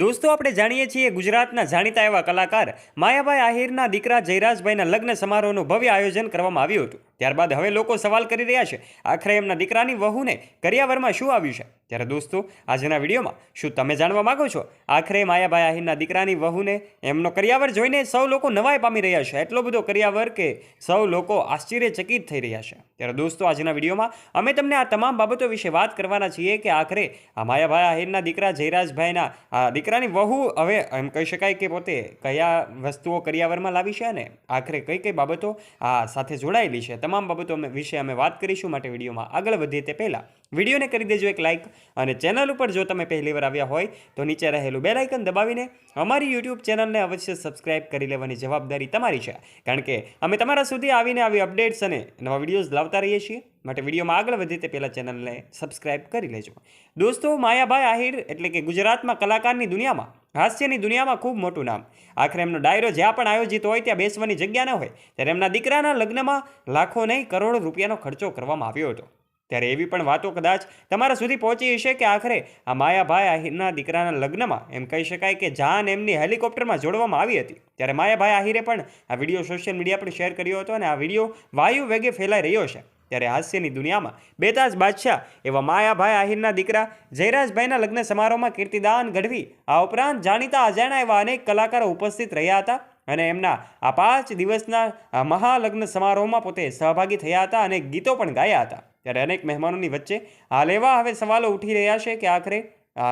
દોસ્તો આપણે જાણીએ છીએ ગુજરાતના જાણીતા એવા કલાકાર માયાભાઈ આહિરના દીકરા જયરાજભાઈના લગ્ન સમારોહનું ભવ્ય આયોજન કરવામાં આવ્યું હતું। ત્યારબાદ હવે લોકો સવાલ કરી રહ્યા છે, આખરે એમના દીકરાની વહુને કરિયાવરમાં શું આવ્યું છે? ત્યારે દોસ્તો આજના વિડીયોમાં શું તમે જાણવા માંગો છો આખરે માયાભાઈ આહિરના દીકરાની વહુને એમનો કરિયાવર જોઈને સૌ લોકો નવાઈ પામી રહ્યા છે? એટલો બધો કરિયાવર કે સૌ લોકો આશ્ચર્યચકિત થઈ રહ્યા છે। ત્યારે દોસ્તો આજના વિડીયોમાં અમે તમને આ તમામ બાબતો વિશે વાત કરવાના છીએ કે આખરે આ માયાભાઈ આહિરના દીકરા જયરાજભાઈના દીકરાની વહુ હવે એમ કહી શકાય કે પોતે કયા વસ્તુઓ કરિયાવરમાં લાવી છે અને આખરે કઈ કઈ બાબતો આ સાથે જોડાયેલી છે, તમામ બાબતો વિશે અમે વાત કરીશું। માટે વિડીયોમાં આગળ વધીએ તે પહેલાં વિડીયોને કરી દેજો એક લાઇક અને ચેનલ ઉપર જો તમે પહેલી વાર આવ્યા હોય તો નીચે રહેલું બેલ આઇકન દબાવીને અમારી યુટ્યુબ ચેનલને અવશ્ય સબસ્ક્રાઇબ કરી લેવાની જવાબદારી તમારી છે, કારણ કે અમે તમારા સુધી આવીને આવી અપડેટ્સ અને નવા વિડીયોઝ લાવતા રહીએ છીએ। માટે વિડીયોમાં આગળ વધીએ તે પહેલાં ચેનલને સબસ્ક્રાઇબ કરી લેજો। દોસ્તો માયાભાઈ આહિર એટલે કે ગુજરાતમાં કલાકારની દુનિયામાં, હાસ્યની દુનિયામાં ખૂબ મોટું નામ। આખરે એમનો ડાયરો જ્યાં પણ આયોજિત હોય ત્યાં બેસવાની જગ્યા ન હોય, ત્યારે એમના દીકરાના લગ્નમાં લાખો નહીં કરોડો રૂપિયાનો ખર્ચો કરવામાં આવ્યો હતો। ત્યારે એવી પણ વાતો કદાચ તમારા સુધી પહોંચી હશે કે આખરે આ માયાભાઈ આહિરના દીકરાના લગ્નમાં એમ કહી શકાય કે જાન એમની હેલિકોપ્ટરમાં જોડવામાં આવી હતી। ત્યારે માયાભાઈ આહિરે પણ આ વિડીયો સોશિયલ મીડિયા પર શેર કર્યો હતો અને આ વિડીયો વાયુ વેગે ફેલાઈ રહ્યો છે। ત્યારે હાસ્યની દુનિયામાં બેતાજ બાદશાહ એવા માયાભાઈ આહિરના દીકરા જયરાજભાઈના લગ્ન સમારોહમાં કીર્તિદાન ગઢવી આ ઉપરાંત જાણીતા અજાણ્યા એવા અનેક કલાકારો ઉપસ્થિત રહ્યા હતા અને એમના આ 5 દિવસના મહાલગ્ન સમારોહમાં પોતે સહભાગી થયા હતા અને ગીતો પણ ગાયા હતા। ત્યારે અનેક મહેમાનોની વચ્ચે હાલ એવા હવે સવાલો ઉઠી રહ્યા છે કે આખરે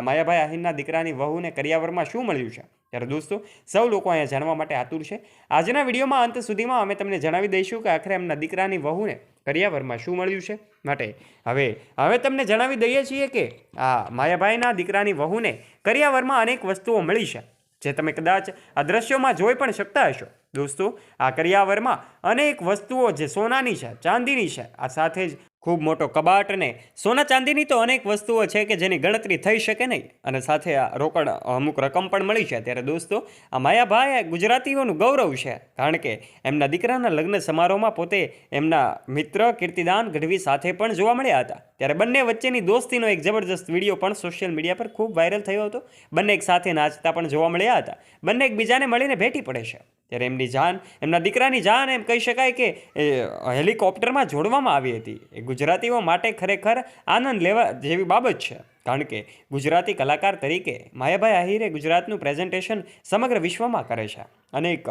માયાભાઈ આહિરના દીકરાની વહુને કરિયાવરમાં શું મળ્યું છે? ત્યારે દોસ્તો સૌ લોકો અહીંયા જાણવા માટે આતુર છે। આજના વિડીયોમાં અંત સુધીમાં અમે તમને જણાવી દઈશું કે આખરે એમના દીકરાની વહુને કરિયાવરમાં શું મળ્યું છે। માટે હવે તમને જણાવી દઈએ છીએ કે આ માયાભાઈના દીકરાની વહુને કરિયાવરમાં અનેક વસ્તુઓ મળી છે, જે તમે કદાચ આ દ્રશ્યોમાં જોઈ પણ શકતા હશો। દોસ્તો આ કરિયાવરમાં અનેક વસ્તુઓ જે સોનાની છે, ચાંદીની છે, આ સાથે જ ખૂબ મોટો કબાટ અને સોના ચાંદીની તો અનેક વસ્તુઓ છે કે જેની ગણતરી થઈ શકે નહીં, અને સાથે આ રોકડ અમુક રકમ પણ મળી છે। ત્યારે દોસ્તો આ માયાભાઈ ગુજરાતીઓનું ગૌરવ છે, કારણ કે એમના દીકરાના લગ્ન સમારોહમાં પોતે એમના મિત્ર કીર્તિદાન ગઢવી સાથે પણ જોવા મળ્યા હતા। ત્યારે બંને વચ્ચેની દોસ્તીનો એક જબરજસ્ત વિડીયો પણ સોશિયલ મીડિયા પર ખૂબ વાયરલ થયો હતો। બંને એક સાથે નાચતા પણ જોવા મળ્યા હતા, બંને એકબીજાને મળીને ભેટી પડે છે। ત્યારે એમની જાન, એમના દીકરાની જાન એમ કહી શકાય કે હેલિકોપ્ટરમાં જોડવામાં આવી હતી। એ ગુજરાતીઓ માટે ખરેખર આનંદ લેવા જેવી બાબત છે, કારણ કે ગુજરાતી કલાકાર તરીકે માયાભાઈ આહિરે ગુજરાતનું પ્રેઝન્ટેશન સમગ્ર વિશ્વમાં કરે છે, અનેક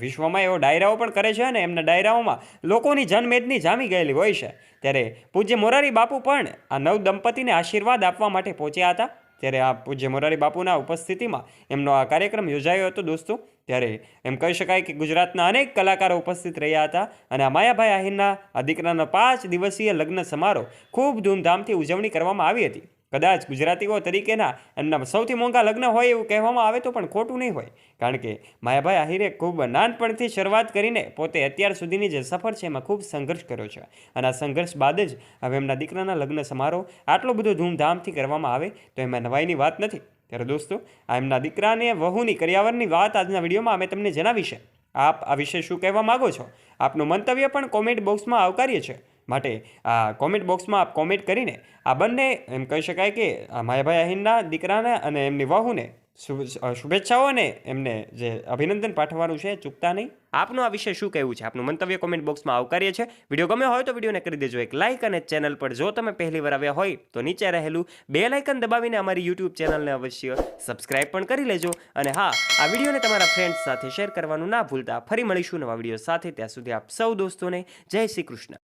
વિશ્વમાં એવો ડાયરાઓ પણ કરે છે અને એમના ડાયરાઓમાં લોકોની જનમેદની જામી ગયેલી હોય છે। ત્યારે પૂજ્ય મોરારી બાપુ પણ આ નવ દંપતીને આશીર્વાદ આપવા માટે પહોંચ્યા હતા। ત્યારે આ પૂજ્ય મોરારી બાપુના ઉપસ્થિતિમાં એમનો આ કાર્યક્રમ યોજાયો હતો દોસ્તો। ત્યારે એમ કહી શકાય કે ગુજરાતના અનેક કલાકારો ઉપસ્થિત રહ્યા હતા અને આ માયાભાઈ આહિરના આ દીકરાનો 5 દિવસીય લગ્ન સમારોહ ખૂબ ધૂમધામથી ઉજવણી કરવામાં આવી હતી। કદાચ ગુજરાતીઓ તરીકેના એમના સૌથી મોંઘા લગ્ન હોય એવું કહેવામાં આવે તો પણ ખોટું નહીં હોય, કારણ કે માયાભાઈ આહિરે ખૂબ નાનપણથી શરૂઆત કરીને પોતે અત્યાર સુધીની જે સફર છે એમાં ખૂબ સંઘર્ષ કર્યો છે, અને આ સંઘર્ષ બાદ જ હવે એમના દીકરાના લગ્ન સમારોહ આટલો બધો ધૂમધામથી કરવામાં આવે તો એમાં નવાઈની વાત નથી। ત્યારે દોસ્તો આ એમના દીકરાને વહુની કરિયાવરની વાત આજના વિડીયોમાં અમે તમને જણાવી છે। આપ આ વિશે શું કહેવા માગો છો? આપનું મંતવ્ય પણ કોમેન્ટ બોક્સમાં આવકાર્ય છે, માટે આ કોમેન્ટ બોક્સમાં આપ કોમેન્ટ કરીને આ બંને એમ કહી શકાય કે માયાભાઈ આહિરના દીકરાને અને એમની વહુને શુભેચ્છાઓ અને એમને જે અભિનંદન પાઠવવાનું છે ચૂકતા નહીં। આપનું આ વિશે શું કહેવું છે? આપનું મંતવ્ય કોમેન્ટ બોક્સમાં આવકાર્ય છે। વિડીયો ગમ્યો હોય તો વિડીયોને કરી દેજો એક લાઇક, અને ચેનલ પર જો તમે પહેલી વાર આવ્યા હોય તો નીચે રહેલું બેલ આઇકન દબાવીને અમારી યુટ્યુબ ચેનલને અવશ્ય સબસ્ક્રાઇબ પણ કરી લેજો। અને હા, આ વિડીયોને તમારા ફ્રેન્ડ્સ સાથે શેર કરવાનું ના ભૂલતા। ફરી મળીશું નવા વિડીયો સાથે, ત્યાં સુધી આપ સૌ દોસ્તોને જય શ્રી કૃષ્ણ।